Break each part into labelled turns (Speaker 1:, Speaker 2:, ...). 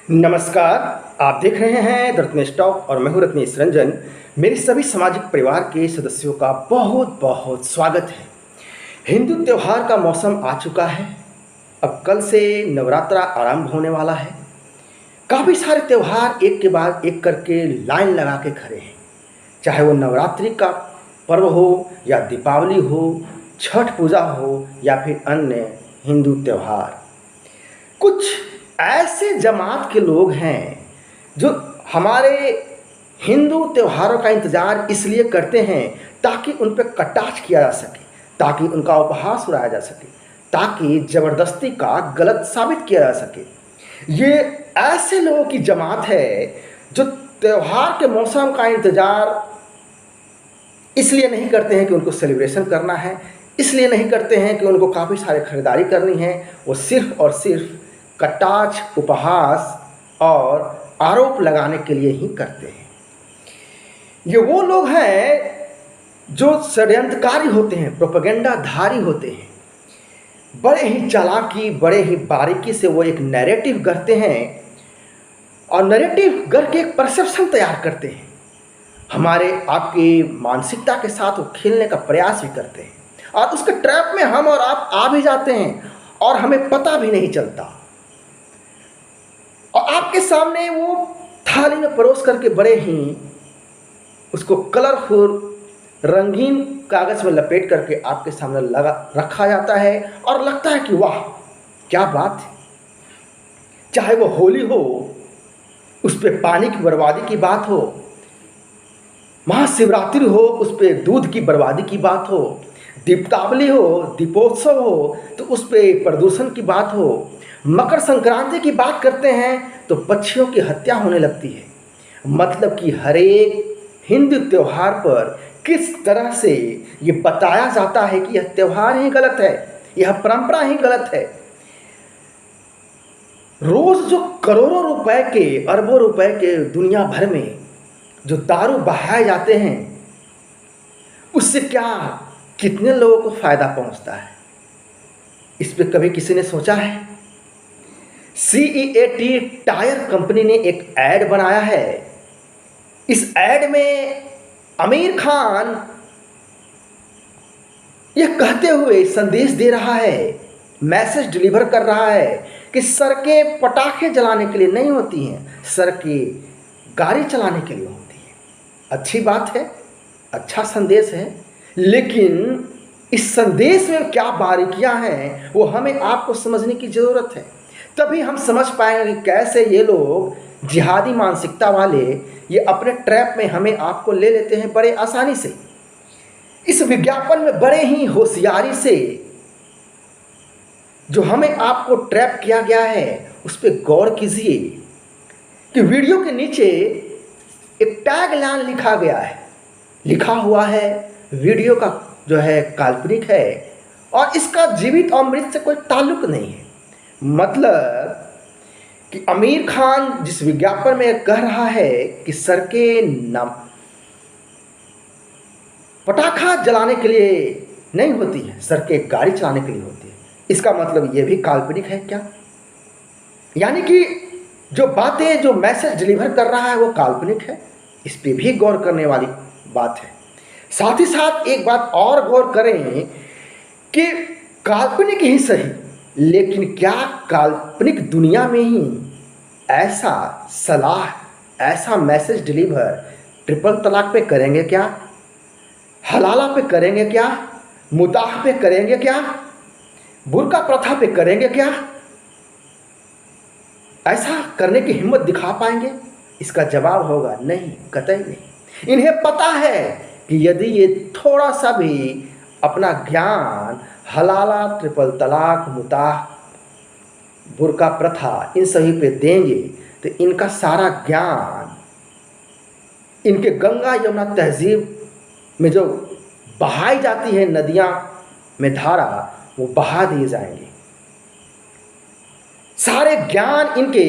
Speaker 1: नमस्कार। आप देख रहे हैं द रत्नेश टॉक और मैं हूं रत्नेश रंजन। मेरे सभी सामाजिक परिवार के सदस्यों का बहुत बहुत स्वागत है। हिंदू त्यौहार का मौसम आ चुका है। अब कल से नवरात्रा आरंभ होने वाला है। काफ़ी सारे त्यौहार एक के बाद एक करके लाइन लगा के खड़े हैं, चाहे वो नवरात्रि का पर्व हो या दीपावली हो, छठ पूजा हो या फिर अन्य हिंदू त्यौहार। कुछ ऐसे जमात के लोग हैं जो हमारे हिंदू त्योहारों का इंतज़ार इसलिए करते हैं ताकि उन पर कटाक्ष किया जा सके, ताकि उनका उपहास उड़ाया जा सके, ताकि ज़बरदस्ती का गलत साबित किया जा सके। ये ऐसे लोगों की जमात है जो त्यौहार के मौसम का इंतज़ार इसलिए नहीं करते हैं कि उनको सेलिब्रेशन करना है, इसलिए नहीं करते हैं कि उनको काफ़ी सारे खरीदारी करनी है। वो सिर्फ़ और सिर्फ कटाक्ष, उपहास और आरोप लगाने के लिए ही करते हैं। ये वो लोग हैं जो षड्यंत्रकारी होते हैं, प्रोपेगेंडाधारी होते हैं। बड़े ही चालाकी, बड़े ही बारीकी से वो एक नैरेटिव गढ़ते हैं और नैरेटिव गढ़ के एक परसेप्शन तैयार करते हैं। हमारे आपकी मानसिकता के साथ वो खेलने का प्रयास भी करते हैं और उसके ट्रैप में हम और आप आ भी जाते हैं और हमें पता भी नहीं चलता। और आपके सामने वो थाली में परोस करके बड़े ही उसको कलरफुल रंगीन कागज़ में लपेट करके आपके सामने लगा रखा जाता है और लगता है कि वाह क्या बात है। चाहे वो होली हो, उस पर पानी की बर्बादी की बात हो, महाशिवरात्रि हो, उस पर दूध की बर्बादी की बात हो, दीपावली हो, दीपोत्सव हो तो उस पर प्रदूषण की बात हो, मकर संक्रांति की बात करते हैं तो पक्षियों की हत्या होने लगती है। मतलब कि हर एक हिंदू त्यौहार पर किस तरह से ये बताया जाता है कि यह त्यौहार ही गलत है, यह परंपरा ही गलत है। रोज जो करोड़ों रुपए के, अरबों रुपए के दुनिया भर में जो दारू बहाए जाते हैं, उससे क्या कितने लोगों को फायदा पहुंचता है, इस पे कभी किसी ने सोचा है? CEAT टायर कंपनी ने एक ऐड बनाया है। इस ऐड में आमिर खान यह कहते हुए संदेश दे रहा है, मैसेज डिलीवर कर रहा है कि सड़कें पटाखे जलाने के लिए नहीं होती हैं, सड़कें गाड़ी चलाने के लिए होती हैं। अच्छी बात है, अच्छा संदेश है, लेकिन इस संदेश में क्या बारीकियां हैं वो हमें आपको समझने की ज़रूरत है। तभी हम समझ पाएंगे कि कैसे ये लोग जिहादी मानसिकता वाले ये अपने ट्रैप में हमें आपको ले लेते हैं बड़े आसानी से। इस विज्ञापन में बड़े ही होशियारी से जो हमें आपको ट्रैप किया गया है उस पर गौर कीजिए कि वीडियो के नीचे एक टैग लाइन लिखा गया है, लिखा हुआ है वीडियो का जो है काल्पनिक है और इसका जीवित और मृत से कोई ताल्लुक नहीं है। मतलब कि आमिर खान जिस विज्ञापन में कह रहा है कि सड़कें न पटाखा जलाने के लिए नहीं होती है, सड़कें गाड़ी चलाने के लिए होती है, इसका मतलब ये भी काल्पनिक है क्या? यानी कि जो बातें, जो मैसेज डिलीवर कर रहा है वो काल्पनिक है। इस पे भी गौर करने वाली बात है। साथ ही साथ एक बात और गौर करें कि काल्पनिक ही सही, लेकिन क्या काल्पनिक दुनिया में ही ऐसा सलाह, ऐसा मैसेज डिलीवर ट्रिपल तलाक पे करेंगे क्या? हलाला पे करेंगे क्या? मुताह पे करेंगे क्या? बुर्का प्रथा पे करेंगे क्या? ऐसा करने की हिम्मत दिखा पाएंगे? इसका जवाब होगा नहीं, कतई नहीं। इन्हें पता है कि यदि ये थोड़ा सा भी अपना ज्ञान हलाला, ट्रिपल तलाक, मुताह, बुर्का प्रथा इन सभी पे देंगे तो इनका सारा ज्ञान इनके गंगा यमुना तहजीब में जो बहाई जाती है नदियाँ में धारा, वो बहा दिए जाएंगे। सारे ज्ञान इनके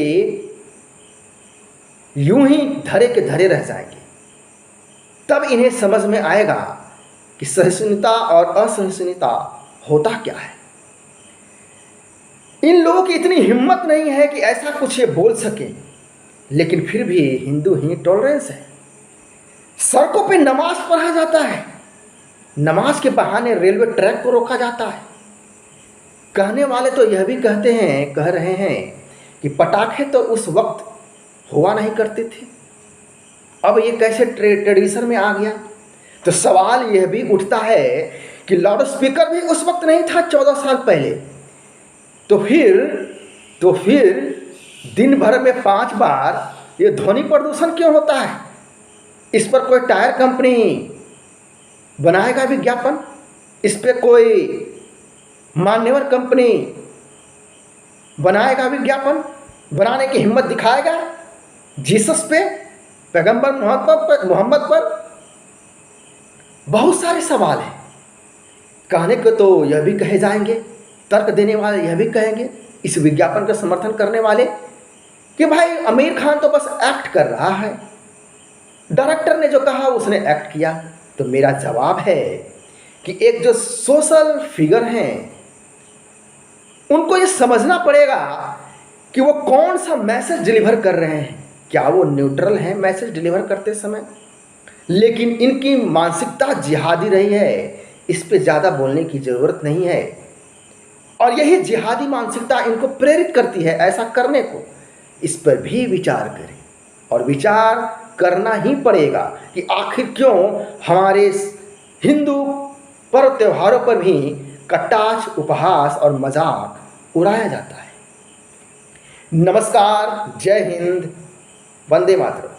Speaker 1: यूं ही धरे के धरे रह जाएंगे। तब इन्हें समझ में आएगा कि सहिष्णुता और असहिष्णुता होता क्या है। इन लोगों की इतनी हिम्मत नहीं है कि ऐसा कुछ ये बोल सके, लेकिन फिर भी हिंदू ही टॉलरेंस है। सड़कों पे नमाज पढ़ा जाता है, नमाज के बहाने रेलवे ट्रैक को रोका जाता है। कहने वाले तो यह भी कह रहे हैं कि पटाखे तो उस वक्त हुआ नहीं करते थे, अब ये कैसे ट्रेडिशन में आ गया। तो सवाल यह भी उठता है कि लाउड स्पीकर भी उस वक्त नहीं था 14 साल पहले, तो फिर दिन भर में 5 बार ये ध्वनि प्रदूषण क्यों होता है। इस पर कोई टायर कंपनी बनाएगा विज्ञापन, इस पर कोई मान्यवर कंपनी बनाएगा विज्ञापन, बनाने की हिम्मत दिखाएगा जीसस पे, पैगंबर मोहम्मद पर। बहुत सारे सवाल हैं। कहने को तो यह भी कहे जाएंगे, तर्क देने वाले यह भी कहेंगे, इस विज्ञापन का समर्थन करने वाले, कि भाई आमिर खान तो बस एक्ट कर रहा है, डायरेक्टर ने जो कहा उसने एक्ट किया। तो मेरा जवाब है कि एक जो सोशल फिगर हैं उनको ये समझना पड़ेगा कि वो कौन सा मैसेज डिलीवर कर रहे हैं। क्या वो न्यूट्रल हैं मैसेज डिलीवर करते समय? लेकिन इनकी मानसिकता जिहादी रही है, इस पे ज़्यादा बोलने की ज़रूरत नहीं है। और यही जिहादी मानसिकता इनको प्रेरित करती है ऐसा करने को। इस पर भी विचार करें, और विचार करना ही पड़ेगा कि आखिर क्यों हमारे हिंदू पर्व त्योहारों पर भी कटाक्ष, उपहास और मजाक उड़ाया जाता है। नमस्कार, जय हिंद, वंदे मातरम।